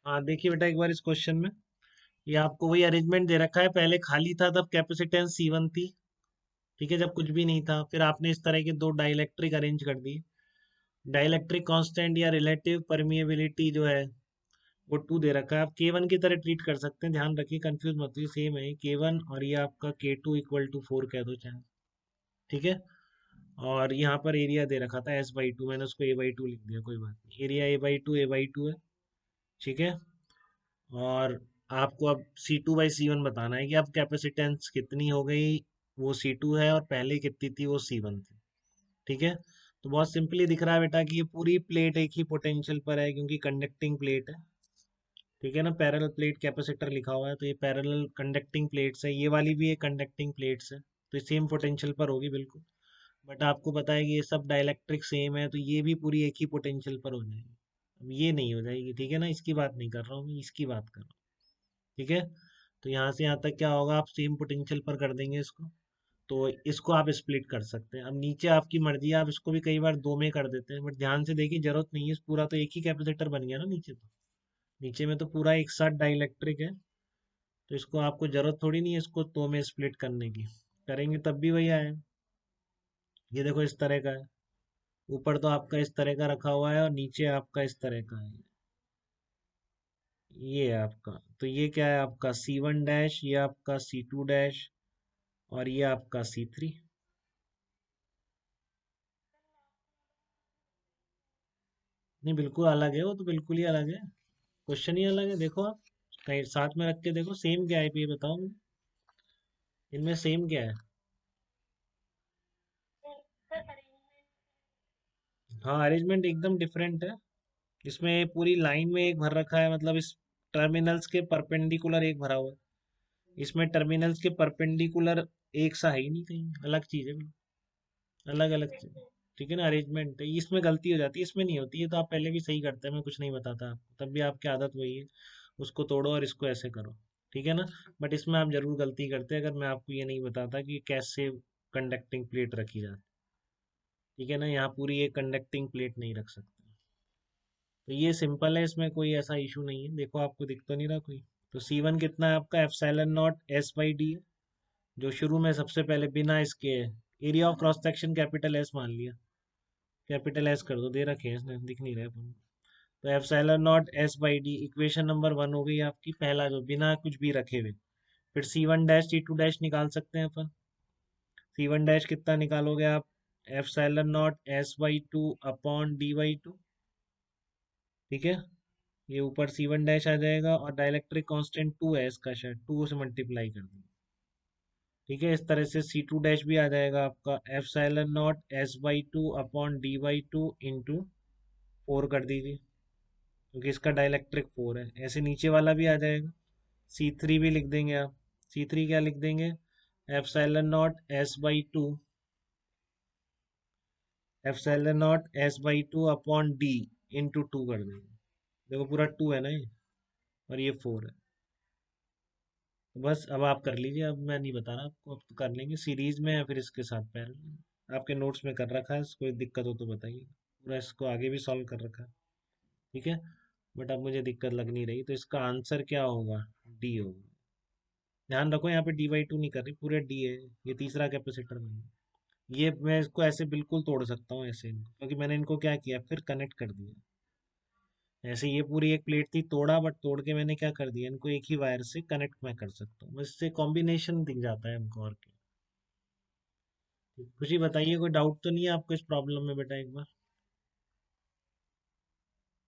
हाँ देखिए बेटा, एक बार इस क्वेश्चन में ये आपको वही अरेंजमेंट दे रखा है। पहले खाली था तब कैपेसिटेंस C1 थी, ठीक है, जब कुछ भी नहीं था। फिर आपने इस तरह के दो डाइलेक्ट्रिक अरेंज कर दिए। डाइलेक्ट्रिक कांस्टेंट या रिलेटिव परमिएबिलिटी जो है वो 2 दे रखा है। आप K1 की तरह ट्रीट कर सकते हैं, ध्यान रखिए कंफ्यूज मत होइए, सेम है K1, और ये आपका K2 इक्वल टू 4 कह दो चाहे, ठीक है। और यहाँ पर एरिया दे रखा था S/2, मैंने उसको A/2 लिख दिया, कोई बात नहीं, एरिया A/2 है, ठीक है। और आपको अब C2/C1 बताना है कि अब कैपेसिटेंस कितनी हो गई, वो C2 है, और पहले कितनी थी, वो C1 थी, ठीक है। तो बहुत सिंपली दिख रहा है बेटा कि ये पूरी प्लेट एक ही पोटेंशियल पर है, क्योंकि कंडक्टिंग प्लेट है, ठीक है ना। पैरेलल प्लेट कैपेसिटर लिखा हुआ है, तो ये पैरेलल कंडक्टिंग प्लेट्स है, ये वाली भी एक कंडक्टिंग प्लेट्स है, तो ये सेम पोटेंशियल पर होगी बिल्कुल। बट आपको पता है कि ये सब डाइलेक्ट्रिक सेम है, तो ये भी पूरी एक ही पोटेंशियल पर हो जाएगी। अब ये नहीं हो जाएगी, ठीक है ना, इसकी बात नहीं कर रहा हूँ मैं, इसकी बात कर रहा हूँ, ठीक है। तो यहाँ से यहाँ तक क्या होगा, आप सेम पोटेंशियल पर कर देंगे इसको, तो इसको आप स्प्लिट कर सकते हैं। अब नीचे आपकी मर्जी है, आप इसको भी कई बार दो में कर देते हैं, बट ध्यान से देखिए जरूरत नहीं है, पूरा तो एक ही कैपेसिटर बन गया ना नीचे, तो नीचे में तो पूरा एक साथ डाइलेक्ट्रिक है, तो इसको आपको जरूरत थोड़ी नहीं है इसको दो में स्प्लिट करने की, करेंगे तब भी वही आए। ये देखो इस तरह का है, ऊपर तो आपका इस तरह का रखा हुआ है और नीचे आपका इस तरह का है, ये है आपका। तो ये क्या है आपका C1 डैश, ये आपका C2 डैश, और ये आपका C3। नहीं बिल्कुल अलग है, वो तो बिल्कुल ही अलग है, क्वेश्चन ही अलग है। देखो आप कहीं साथ में रख के देखो, सेम क्या है ये बताओ मुझे, इनमें सेम क्या है। हाँ अरेंजमेंट एकदम डिफरेंट है। इसमें पूरी लाइन में एक भर रखा है, मतलब इस टर्मिनल्स के परपेंडिकुलर एक भरा हुआ है, इसमें टर्मिनल्स के परपेंडिकुलर एक सा है ही नहीं, कहीं अलग चीज है बिल्कुल, अलग अलग चीज, ठीक है ना। अरेंजमेंट है, इसमें गलती हो जाती है, इसमें नहीं होती है, तो आप पहले भी सही करते हैं, मैं कुछ नहीं बताता आपको, तब भी आपकी आदत वही है, उसको तोड़ो और इसको ऐसे करो, ठीक है ना। बट इसमें आप जरूर गलती करते हैं, अगर मैं आपको ये नहीं बताता कि कैसे कंडक्टिंग प्लेट रखी जाती, ठीक है ना, यहाँ पूरी एक कंडक्टिंग प्लेट नहीं रख सकते। तो ये सिंपल है, इसमें कोई ऐसा इशू नहीं है, देखो आपको दिख तो नहीं रहा कोई। तो C1 कितना है आपका, ε0 S/d है, जो शुरू में सबसे पहले बिना इसके है। Area of cross section capital S मान लिया, कैपिटल एस कर दो, दे रखे हैं इसने, दिख नहीं रहे अपन। तो ε0 S/d, इक्वेशन नंबर 1 हो गई आपकी, पहला जो बिना कुछ भी रखे हुए। फिर C1 डैश C2 डैश निकाल सकते हैं अपन। C1 डैश कितना निकालोगे आप, ε0 S/2 अपॉन D/2, ठीक है। ये ऊपर C1 डैश आ जाएगा, और डाइलेक्ट्रिक कांस्टेंट 2 है इसका, शायद 2 से मल्टीप्लाई कर देंगे, ठीक है। इस तरह से C2 डैश भी आ जाएगा आपका, ε0 S/2 अपॉन D/2 इंटू 4 कर दीजिए, क्योंकि इसका डाइलेक्ट्रिक 4 है। ऐसे नीचे वाला भी आ जाएगा, C3 भी लिख देंगे आप। C3 क्या लिख देंगे, ε0 S/2, ε0 S/2 upon D into 2 कर देंगे। देखो पूरा 2 है ना ये, और ये 4 है। तो बस अब आप कर लीजिए, अब मैं नहीं बता रहा आपको, अब तो कर लेंगे सीरीज में या फिर इसके साथ पैरेलल, आपके नोट्स में कर रखा है, कोई दिक्कत हो तो बताइए, पूरा इसको आगे भी सॉल्व कर रखा है, ठीक है। बट अब मुझे दिक्कत लग नहीं रही, तो इसका आंसर क्या होगा, डी होगा। ध्यान रखो यहाँ पे D/2 नहीं कर रही, पूरे डी है, ये तीसरा कैपेसिटर में। ये मैं इसको ऐसे बिल्कुल तोड़ सकता हूँ ऐसे इनको, क्योंकि मैंने इनको क्या किया, फिर कनेक्ट कर दिया। ऐसे ये पूरी एक प्लेट थी, तोड़ा, बट तोड़ के मैंने क्या कर दिया, इनको एक ही वायर से कनेक्ट मैं कर सकता हूँ, इससे कॉम्बिनेशन दिख जाता है हमको, और क्या। खुशी बताइए, कोई डाउट तो नहीं है आपको इस प्रॉब्लम में बेटा, एक बार।